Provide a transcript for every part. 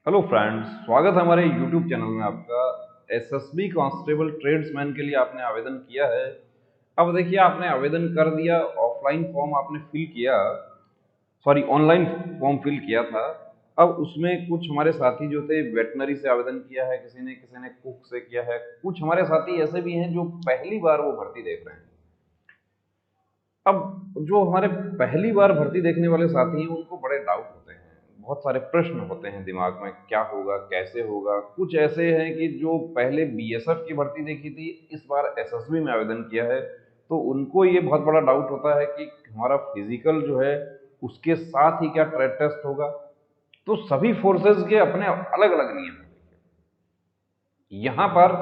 Hello friends, स्वागत है हमारे यूट्यूब चैनल में आपका। एसएसबी कांस्टेबल ट्रेड्समैन के लिए आपने आवेदन किया है। अब देखिए, आपने आवेदन कर दिया, ऑफलाइन फॉर्म आपने फिल किया, सॉरी ऑनलाइन फॉर्म फिल किया था। अब उसमें कुछ हमारे साथी जो थे वेटनरी से आवेदन किया है, किसी ने कुक से किया है, कुछ हमारे साथी ऐसे भी हैं जो पहली बार वो भर्ती देख रहे हैं। अब जो हमारे पहली बार भर्ती देखने वाले साथी हैं उनको बड़े डाउट होते हैं, बहुत सारे प्रश्न होते हैं दिमाग में, क्या होगा, कैसे होगा। कुछ ऐसे हैं कि जो पहले बीएसएफ की भर्ती देखी थी, इस बार एसएसबी में आवेदन किया है, तो उनको ये बहुत बड़ा डाउट होता है कि हमारा फिजिकल जो है उसके साथ ही क्या ट्रेड टेस्ट होगा। तो सभी फोर्सेस के अपने अलग अलग नियम हैं। यहाँ पर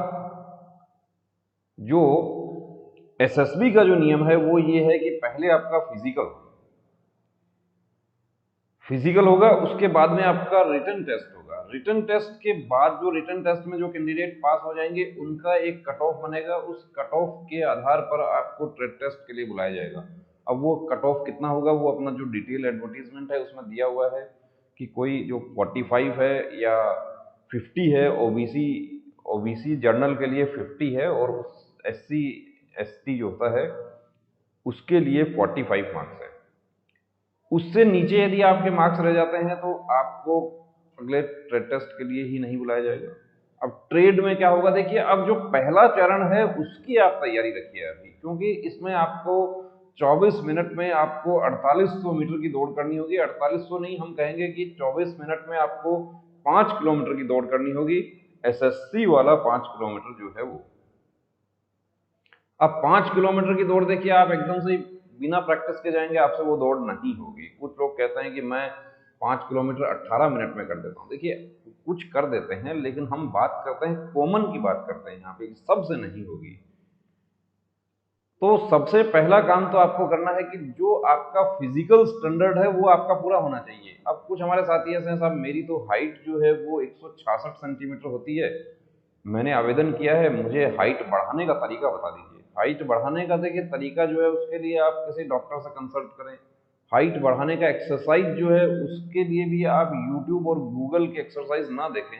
जो एसएसबी का जो नियम है वो ये है कि पहले आपका फिजिकल होगा, उसके बाद में आपका रिटन टेस्ट होगा। रिटन टेस्ट के बाद जो रिटन टेस्ट में जो कैंडिडेट पास हो जाएंगे उनका एक कट ऑफ बनेगा, उस कट ऑफ के आधार पर आपको ट्रेड टेस्ट के लिए बुलाया जाएगा। अब वो कट ऑफ कितना होगा वो अपना जो डिटेल एडवर्टीजमेंट है उसमें दिया हुआ है कि कोई जो 45 है या 50 है। ओबीसी ओबीसी जर्नल के लिए 50 है और एससी एसटी जो होता है उसके लिए 45 मार्क्स है। उससे नीचे यदि आपके मार्क्स रह जाते हैं तो आपको अगले ट्रेड टेस्ट के लिए ही नहीं बुलाया जाएगा। अब ट्रेड में क्या होगा, देखिए, अब जो पहला चरण है उसकी आप तैयारी रखिए अभी, क्योंकि इसमें आपको 24 मिनट में आपको 4800 मीटर की दौड़ करनी होगी। 4800 नहीं, हम कहेंगे कि 24 मिनट में आपको 5 किलोमीटर की दौड़ करनी होगी। एसएससी वाला 5 किलोमीटर जो है वो। अब 5 किलोमीटर की दौड़ देखिए, आप एकदम से बिना प्रैक्टिस के जाएंगे, आपसे वो दौड़ नहीं होगी। कुछ लोग कहते हैं कि मैं 5 किलोमीटर 18 मिनट में कर देता हूँ। देखिए, कुछ कर देते हैं, लेकिन हम बात करते हैं कॉमन की, बात करते हैं यहाँ पे, सबसे नहीं होगी। तो सबसे पहला काम तो आपको करना है कि जो आपका फिजिकल स्टैंडर्ड है वो आपका पूरा होना चाहिए। अब कुछ हमारे साथी ऐसे हैं, साहब मेरी तो हाइट जो है वो 166 सेंटीमीटर होती है, मैंने आवेदन किया है, मुझे हाइट बढ़ाने का तरीका बता दीजिए। हाइट बढ़ाने का देखिए तरीका जो है उसके लिए आप किसी डॉक्टर से कंसल्ट करें। हाइट बढ़ाने का एक्सरसाइज जो है उसके लिए भी आप यूट्यूब और गूगल के एक्सरसाइज ना देखें,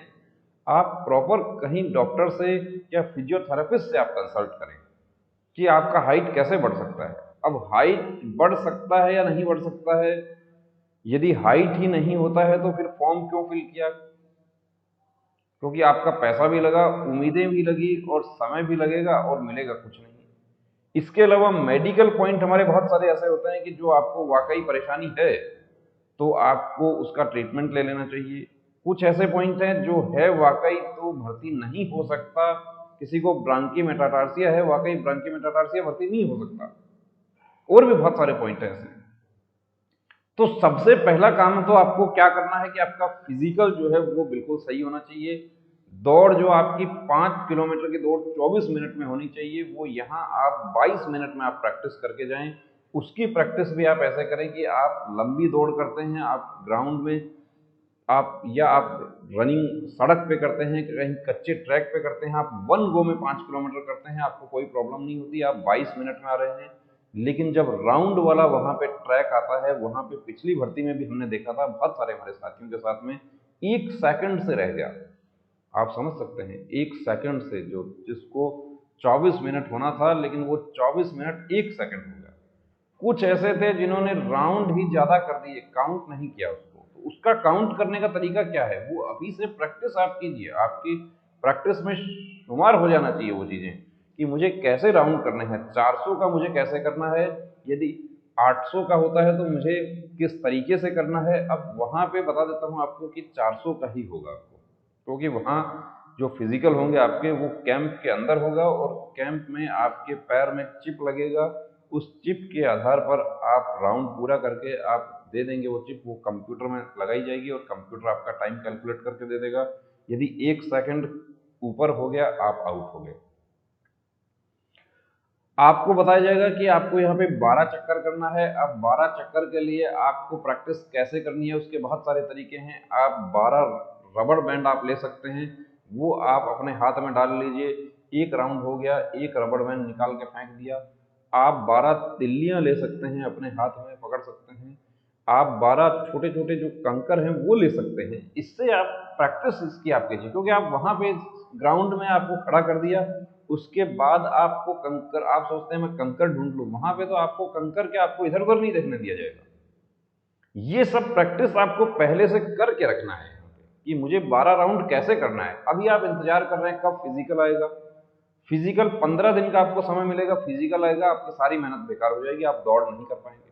आप प्रॉपर कहीं डॉक्टर से या फिजियोथेरेपिस्ट से आप कंसल्ट करें कि आपका हाइट कैसे बढ़ सकता है। अब हाइट बढ़ सकता है या नहीं बढ़ सकता है, यदि हाइट ही नहीं होता है तो फिर फॉर्म क्यों फिल किया? क्योंकि आपका पैसा भी लगा, उम्मीदें भी लगी और समय भी लगेगा और मिलेगा कुछ नहीं। इसके अलावा मेडिकल पॉइंट हमारे बहुत सारे ऐसे होते हैं कि जो आपको वाकई परेशानी है तो आपको उसका ट्रीटमेंट ले लेना चाहिए। कुछ ऐसे पॉइंट हैं जो है वाकई तो भर्ती नहीं हो सकता। किसी को ब्रांकी मेटाटार्सिया है, वाकई ब्रांकी मेटाटार्सिया भर्ती नहीं हो सकता। और भी बहुत सारे पॉइंट हैं ऐसे। तो सबसे पहला काम तो आपको क्या करना है कि आपका फिजिकल जो है वो बिल्कुल सही होना चाहिए। दौड़ जो आपकी 5 किलोमीटर की दौड़ 24 मिनट में होनी चाहिए, वो यहाँ आप 22 मिनट में आप प्रैक्टिस करके जाएं। उसकी प्रैक्टिस भी आप ऐसे करें कि आप लंबी दौड़ करते हैं, आप ग्राउंड में आप रनिंग सड़क पे करते हैं, कहीं कच्चे ट्रैक पे करते हैं, आप वन गो में 5 किलोमीटर करते हैं, आपको कोई प्रॉब्लम नहीं होती, आप 22 मिनट में आ रहे हैं। लेकिन जब राउंड वाला वहां पे ट्रैक आता है, वहां पे पिछली भर्ती में भी हमने देखा था, बहुत सारे हमारे साथियों के साथ में 1 सेकंड से रह गया। आप समझ सकते हैं, 1 सेकंड से, जो जिसको 24 मिनट होना था लेकिन वो 24 मिनट 1 सेकंड हो गया। कुछ ऐसे थे जिन्होंने राउंड ही ज्यादा कर दिए, काउंट नहीं किया उसको। तो उसका काउंट करने का तरीका क्या है, वो अभी से प्रैक्टिस आप कीजिए। आपकी प्रैक्टिस में शुमार हो जाना चाहिए वो चीजें कि मुझे कैसे राउंड करने हैं, 400 का मुझे कैसे करना है, यदि 800 का होता है तो मुझे किस तरीके से करना है। अब वहां पे बता देता हूं आपको कि 400 का ही होगा आपको, क्योंकि वहां जो फिजिकल होंगे आपके वो कैंप के अंदर होगा और कैंप में आपके पैर में चिप लगेगा। उस चिप के आधार पर आप राउंड पूरा करके आप दे देंगे वो चिप, वो कंप्यूटर में लगाई जाएगी और कंप्यूटर आपका टाइम कैलकुलेट करके दे देगा। यदि 1 सेकंड ऊपर हो गया आप आउट हो गए। आपको बताया जाएगा कि आपको यहाँ पे 12 चक्कर करना है। अब 12 चक्कर के लिए आपको प्रैक्टिस कैसे करनी है उसके बहुत सारे तरीके हैं। आप 12 रबड़ बैंड आप ले सकते हैं, वो आप अपने हाथ में डाल लीजिए। एक राउंड हो गया, एक रबड़ बैंड निकाल के फेंक दिया। आप 12 तिल्लियां ले सकते हैं, अपने हाथ में पकड़ सकते हैं। आप 12 छोटे छोटे जो कंकर हैं वो ले सकते हैं। इससे आप प्रैक्टिस इसकी आप कीजिए, क्योंकि आप वहां पे ग्राउंड में आपको खड़ा कर दिया, उसके बाद आपको कंकर, आप सोचते हैं मैं कंकर ढूंढ लूं, वहां पे तो आपको कंकर के आपको इधर उधर नहीं देखने दिया जाएगा। ये सब प्रैक्टिस आपको पहले से करके रखना है कि मुझे 12 राउंड कैसे करना है। अभी आप इंतजार कर रहे हैं कब फिजिकल आएगा। फिजिकल 15 दिन का आपको समय मिलेगा, फिजिकल आएगा, आपकी सारी मेहनत बेकार हो जाएगी, आप दौड़ नहीं कर पाएंगे।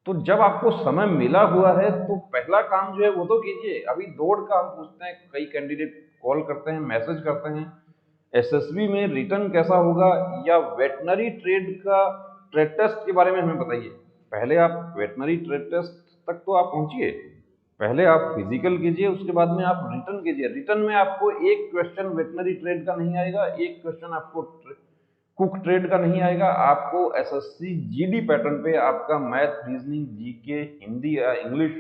तो जब आपको समय मिला हुआ है तो पहला काम जो है वो तो कीजिए। अभी दौड़ का हम पूछते हैं, कई कैंडिडेट कॉल करते हैं, मैसेज करते हैं, एसएसबी में रिटर्न कैसा होगा या वेटनरी ट्रेड का ट्रेड टेस्ट के बारे में हमें बताइए। पहले आप वेटनरी ट्रेड टेस्ट तक तो आप पहुंचिए, पहले आप फिजिकल कीजिए, उसके बाद में आप रिटर्न कीजिए। रिटर्न में आपको एक क्वेश्चन वेटनरी ट्रेड का नहीं आएगा, एक क्वेश्चन आपको कुक ट्रेड का नहीं आएगा, आपको एसएससी जीडी पैटर्न पे आपका मैथ, रीजनिंग, जीके, हिंदी या इंग्लिश,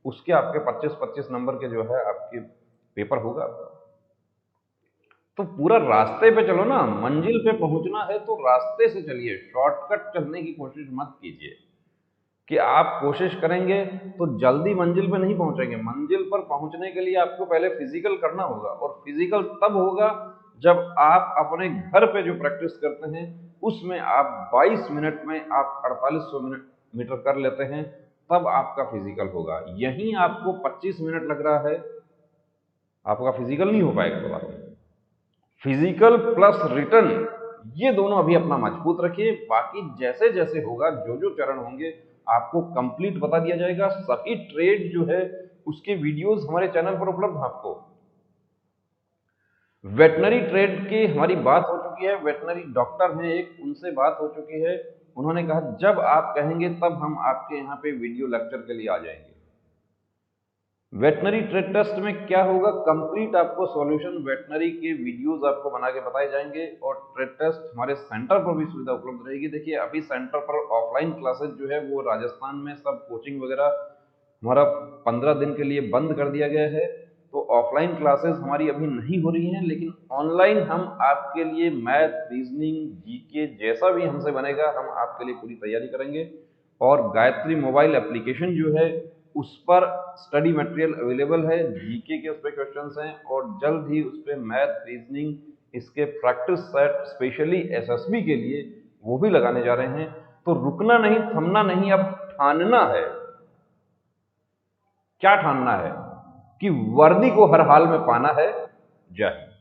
उसके आपके 25-25 नंबर के जो है आपके पेपर होगा। तो पूरा रास्ते पे चलो ना, मंजिल पे पहुंचना है तो रास्ते से चलिए, शॉर्टकट चलने की कोशिश मत कीजिए। कि आप कोशिश करेंगे तो जल्दी मंजिल पे नहीं पहुंचेंगे। मंजिल पर पहुंचने के लिए आपको पहले फिजिकल करना होगा, और फिजिकल तब होगा जब आप अपने घर पे जो प्रैक्टिस करते हैं उसमें आप 22 मिनट में आप 4800 मीटर कर लेते हैं, तब आपका फिजिकल होगा। यहीं आपको 25 मिनट लग रहा है, आपका फिजिकल नहीं हो पाएगा दोबारा। फिजिकल प्लस रिटर्न, ये दोनों अभी अपना मजबूत रखिए। बाकी जैसे जैसे होगा, जो जो चरण होंगे आपको कंप्लीट बता दिया जाएगा। सभी ट्रेड जो है उसके वीडियोस हमारे चैनल पर उपलब्ध हैं आपको। वेटनरी ट्रेड की हमारी बात हो चुकी है, वेटनरी डॉक्टर हैं एक, उनसे बात हो चुकी है। उन्होंने कहा जब आप कहेंगे तब हम आपके यहाँ पे वीडियो लेक्चर के लिए आ जाएंगे। वेटनरी ट्रेड टेस्ट में क्या होगा, कंप्लीट आपको सॉल्यूशन वेटनरी के वीडियोस आपको बना के बताए जाएंगे, और ट्रेड टेस्ट हमारे सेंटर पर भी सुविधा उपलब्ध रहेगी। देखिए अभी सेंटर पर ऑफलाइन क्लासेस जो है वो राजस्थान में सब कोचिंग वगैरह हमारा 15 दिन के लिए बंद कर दिया गया है, तो ऑफलाइन क्लासेस हमारी अभी नहीं हो रही हैं, लेकिन ऑनलाइन हम आपके लिए मैथ, रीजनिंग, जीके जैसा भी हमसे बनेगा हम आपके लिए पूरी तैयारी करेंगे। और गायत्री मोबाइल एप्लीकेशन जो है उस पर स्टडी मटेरियल अवेलेबल है, जीके के उस पर क्वेश्चंस हैं, और जल्द ही उस पर मैथ, रीजनिंग, इसके प्रैक्टिस सेट स्पेशली एसएसबी के लिए वो भी लगाने जा रहे हैं। तो रुकना नहीं, थमना नहीं, अब ठानना है। क्या ठानना है? कि वर्दी को हर हाल में पाना है। जय हिंद।